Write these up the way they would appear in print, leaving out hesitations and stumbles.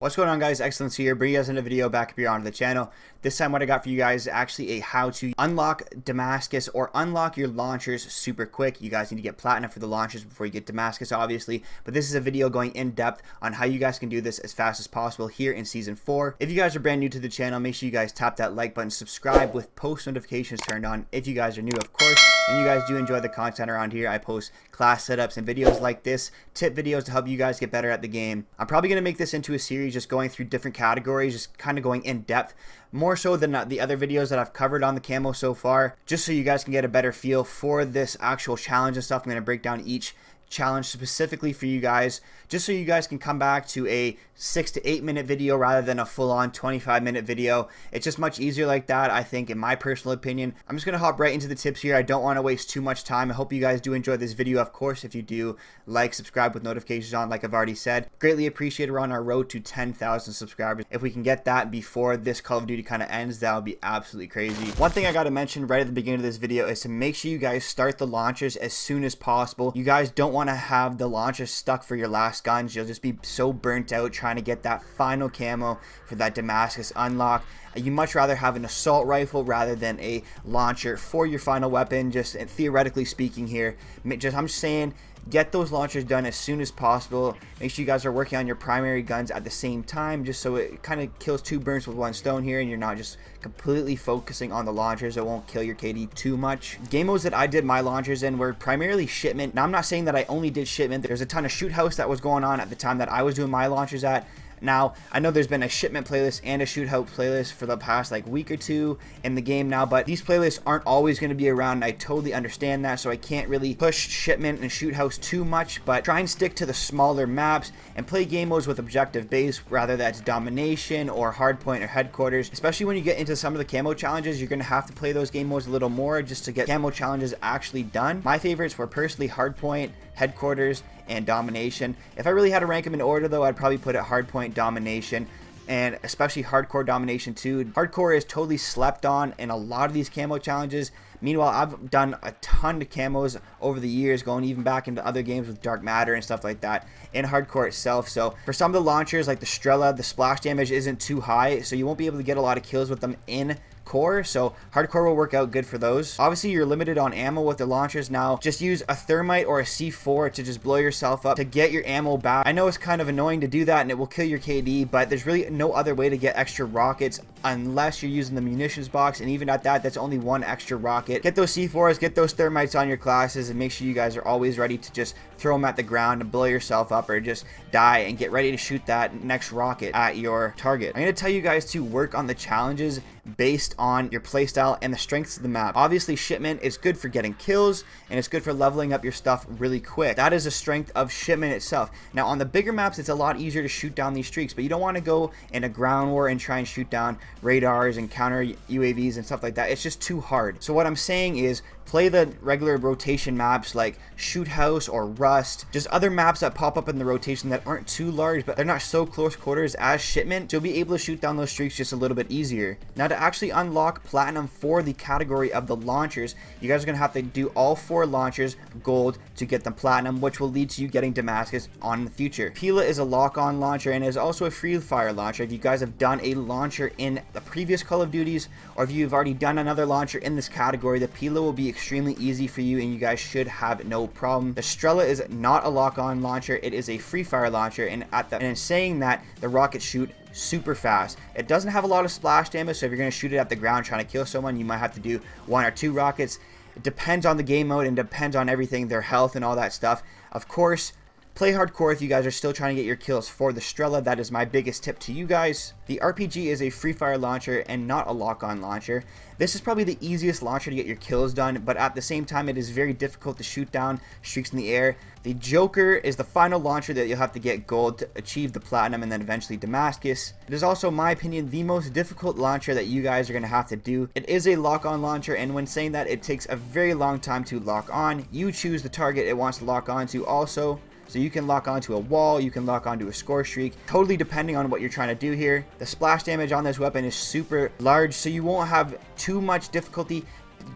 What's going on, guys? Excellence here, bringing you guys another video back up here onto the channel. This time what I got for you guys is actually a how to unlock Damascus or unlock your launchers super quick. You guys need to get platinum for the launchers before you get Damascus, obviously, but this is a video going in depth on how you guys can do this as fast as possible here in season 4. If you guys are brand new to the channel, make sure you guys tap that like button, subscribe with post notifications turned on if you guys are new, of course, and you guys do enjoy the content around here. I post class setups and videos like this, tip videos to help you guys get better at the game. I'm probably going to make this into a series just going through different categories, just kind of going in depth, more so than the other videos that I've covered on the camo so far, just so you guys can get a better feel for this actual challenge and stuff. I'm going to break down each challenge specifically for you guys, just so you guys can come back to a 6 to 8 minute video rather than a full-on 25-minute video. It's just much easier like that, I think, in my personal opinion. I'm just gonna hop right into the tips here. I don't want to waste too much time. I hope you guys do enjoy this video. Of course, if you do, like, subscribe with notifications on, like I've already said. Greatly appreciate. We're on our road to 10,000 subscribers. If we can get that before this Call of Duty kind of ends, that would be absolutely crazy. One thing I got to mention right at the beginning of this video is to make sure you guys start the launchers as soon as possible. You guys don't want to have the launchers stuck for your last guns. You'll just be so burnt out trying to get that final camo for that Damascus unlock. You much rather have an assault rifle rather than a launcher for your final weapon, just theoretically speaking here. I'm just saying, get those launchers done as soon as possible. Make sure you guys are working on your primary guns at the same time, just so it kind of kills two birds with one stone here, and you're not just completely focusing on the launchers. It won't kill your KD too much. Game modes that I did my launchers in were primarily shipment. Now, I'm not saying that I only did shipment. There's a ton of shoot house that was going on at the time that I was doing my launchers at. Now, I know there's been a shipment playlist and a shoot house playlist for the past week or two in the game now, but these playlists aren't always going to be around, and I totally understand that, so I can't really push shipment and shoot house too much, but try and stick to the smaller maps and play game modes with objective base, rather that's domination or hardpoint or headquarters. Especially when you get into some of the camo challenges, you're going to have to play those game modes a little more just to get camo challenges actually done. My favorites were personally hardpoint, headquarters, and domination. If I really had to rank them in order, though, I'd probably put it hardpoint, domination, and especially hardcore domination too. Hardcore is totally slept on in a lot of these camo challenges. Meanwhile, I've done a ton of camos over the years, going even back into other games with Dark Matter and stuff like that in hardcore itself. So for some of the launchers like the Strela, the splash damage isn't too high, so you won't be able to get a lot of kills with them in core, so hardcore will work out good for those. Obviously, you're limited on ammo with the launchers now. Just use a thermite or a C4 to just blow yourself up to get your ammo back. I know it's kind of annoying to do that and it will kill your KD, but there's really no other way to get extra rockets unless you're using the munitions box, and even at that, that's only one extra rocket. Get those C4s, get those thermites on your classes, and make sure you guys are always ready to just throw them at the ground and blow yourself up, or just die and get ready to shoot that next rocket at your target. I'm going to tell you guys to work on the challenges based on your playstyle and the strengths of the map. Obviously, shipment is good for getting kills, and it's good for leveling up your stuff really quick. That is a strength of shipment itself. Now, on the bigger maps, it's a lot easier to shoot down these streaks, but you don't want to go in a ground war and try and shoot down radars and counter UAVs and stuff like that. It's just too hard. So what I'm saying is, play the regular rotation maps like Shoot House or Rust, just other maps that pop up in the rotation that aren't too large, but they're not so close quarters as shipment, so you'll be able to shoot down those streaks just a little bit easier. Now, to actually unlock platinum for the category of the launchers, you guys are going to have to do all 4 launchers gold to get them platinum, which will lead to you getting Damascus on the future. Pila is a lock-on launcher and is also a free fire launcher. If you guys have done a launcher in the previous Call of Duties, or if you've already done another launcher in this category, the Pila will be extremely easy for you and you guys should have no problem. The Strela is not a lock-on launcher, it is a free fire launcher, and in saying that, the rockets shoot super fast. It doesn't have a lot of splash damage, so if you're going to shoot it at the ground trying to kill someone, you might have to do 1 or 2 rockets. It depends on the game mode and depends on everything, their health and all that stuff. Of course, play hardcore if you guys are still trying to get your kills for the Strela. That is my biggest tip to you guys. The RPG is a free fire launcher and not a lock-on launcher. This is probably the easiest launcher to get your kills done, but at the same time, it is very difficult to shoot down streaks in the air. The Joker is the final launcher that you'll have to get gold to achieve the platinum and then eventually Damascus. It is also, in my opinion, the most difficult launcher that you guys are going to have to do. It is a lock-on launcher, and when saying that, it takes a very long time to lock on. You choose the target it wants to lock on to also. So you can lock onto a wall, you can lock onto a score streak, totally depending on what you're trying to do here. The splash damage on this weapon is super large, so you won't have too much difficulty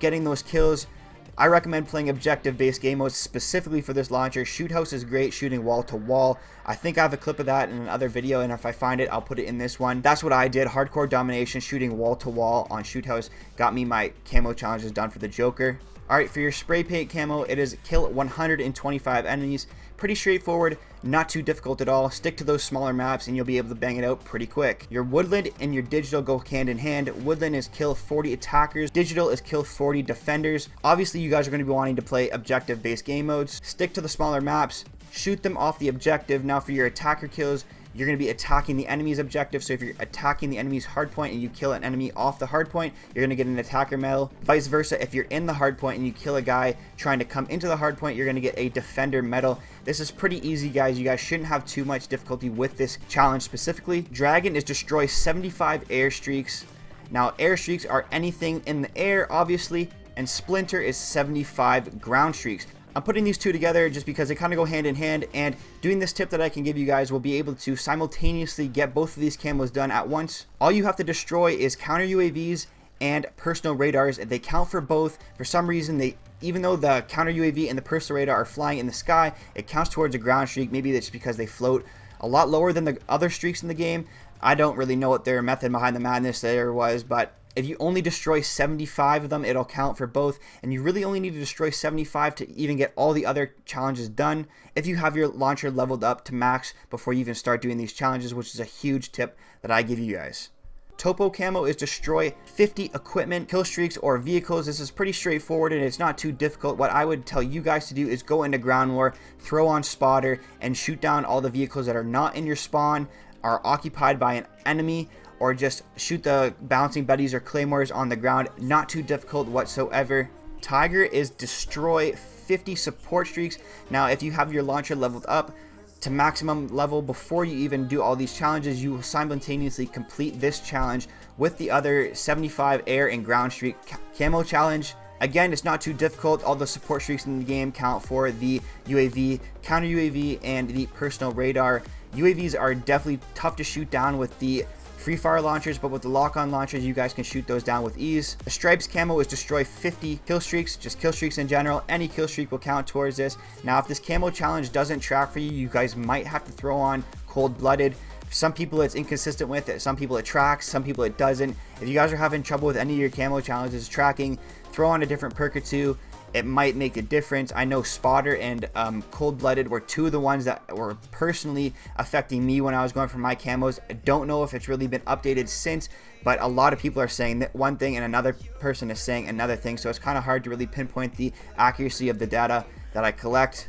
getting those kills. I recommend playing objective-based game modes specifically for this launcher. Shoot House is great, shooting wall to wall. I think I have a clip of that in another video, and if I find it, I'll put it in this one. That's what I did. Hardcore domination, shooting wall to wall on Shoot House got me my camo challenges done for the Joker. Alright, for your spray paint camo, it is kill 125 enemies. Pretty straightforward, not too difficult at all. Stick to those smaller maps and you'll be able to bang it out pretty quick. Your woodland and your digital go hand in hand. Woodland is kill 40 attackers. Digital is kill 40 defenders. Obviously, you guys are going to be wanting to play objective-based game modes. Stick to the smaller maps. Shoot them off the objective. Now for your attacker kills, you're going to be attacking the enemy's objective. So if you're attacking the enemy's hardpoint and you kill an enemy off the hardpoint, you're going to get an attacker medal. Vice versa, if you're in the hardpoint and you kill a guy trying to come into the hardpoint, you're going to get a defender medal. This is pretty easy, guys. You guys shouldn't have too much difficulty with this challenge specifically. Dragon is destroy 75 airstreaks. Now airstreaks are anything in the air, obviously, and Splinter is 75 ground streaks. I'm putting these two together just because they kind of go hand in hand, and doing this tip that I can give you guys will be able to simultaneously get both of these camos done at once. All you have to destroy is counter UAVs and personal radars. They count for both. For some reason, even though the counter UAV and the personal radar are flying in the sky, it counts towards a ground streak. Maybe that's because they float a lot lower than the other streaks in the game. I don't really know what their method behind the madness there was, but if you only destroy 75 of them, it'll count for both, and you really only need to destroy 75 to even get all the other challenges done if you have your launcher leveled up to max before you even start doing these challenges, which is a huge tip that I give you guys. Topo camo is destroy 50 equipment, kill streaks, or vehicles. This is pretty straightforward and it's not too difficult. What I would tell you guys to do is go into ground war, throw on spotter, and shoot down all the vehicles that are not in your spawn, are occupied by an enemy, or just shoot the bouncing buddies or claymores on the ground. Not too difficult whatsoever. Tiger is destroy 50 support streaks. Now if you have your launcher leveled up to maximum level before you even do all these challenges, you will simultaneously complete this challenge with the other 75 air and ground streak camo challenge. Again, it's not too difficult. All the support streaks in the game count for the UAV, counter UAV, and the personal radar. UAVs are definitely tough to shoot down with the free fire launchers, but with the lock-on launchers, you guys can shoot those down with ease. The stripes camo is destroy 50 kill streaks, just kill streaks in general. Any kill streak will count towards this. Now, if this camo challenge doesn't track for you, you guys might have to throw on cold-blooded. Some people it's inconsistent with it, some people it tracks, some people it doesn't. If you guys are having trouble with any of your camo challenges tracking, throw on a different perk or two. It might make a difference. I know Spotter and Cold-Blooded were two of the ones that were personally affecting me when I was going for my camos. I don't know if it's really been updated since, but a lot of people are saying that one thing and another person is saying another thing, so it's kind of hard to really pinpoint the accuracy of the data that I collect.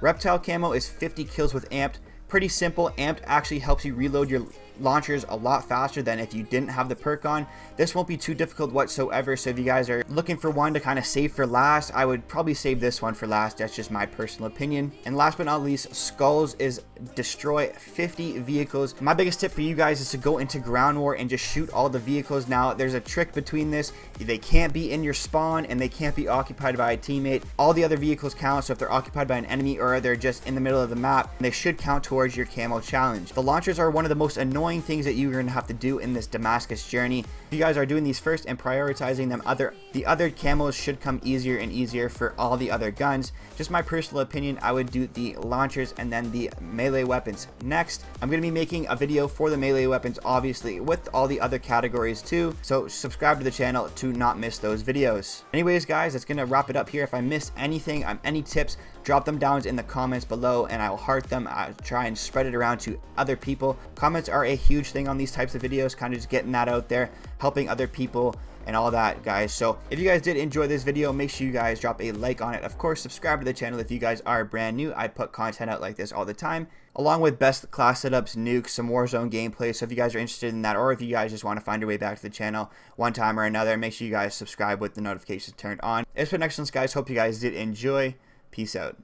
Reptile camo is 50 kills with amped. Pretty simple. Amped actually helps you reload your launchers a lot faster than if you didn't have the perk on. This won't be too difficult whatsoever, so if you guys are looking for one to kind of save for last, I would probably save this one for last. That's just my personal opinion. And last but not least, Skulls is destroy 50 vehicles. My biggest tip for you guys is to go into ground war and just shoot all the vehicles. Now there's a trick between this. They can't be in your spawn and they can't be occupied by a teammate. All the other vehicles count, so if they're occupied by an enemy or they're just in the middle of the map, they should count towards your camo challenge. The launchers are one of the most annoying things that you're going to have to do in this Damascus journey. If you guys are doing these first and prioritizing them, the other camos should come easier and easier for all the other guns. Just my personal opinion, I would do the launchers and then the melee weapons next. I'm going to be making a video for the melee weapons, obviously, with all the other categories too, so subscribe to the channel to not miss those videos. Anyways, guys, that's going to wrap it up here. If I missed anything, any tips, drop them down in the comments below and I will heart them. I'll try and spread it around to other people. Comments are a huge thing on these types of videos, kind of just getting that out there, helping other people and all that, guys. So if you guys did enjoy this video, make sure you guys drop a like on it. Of course, subscribe to the channel if you guys are brand new. I put content out like this all the time, along with best class setups, nukes, some Warzone gameplay. So if you guys are interested in that, or if you guys just want to find your way back to the channel one time or another, make sure you guys subscribe with the notifications turned on. It's been excellent, guys. Hope you guys did enjoy. Peace out.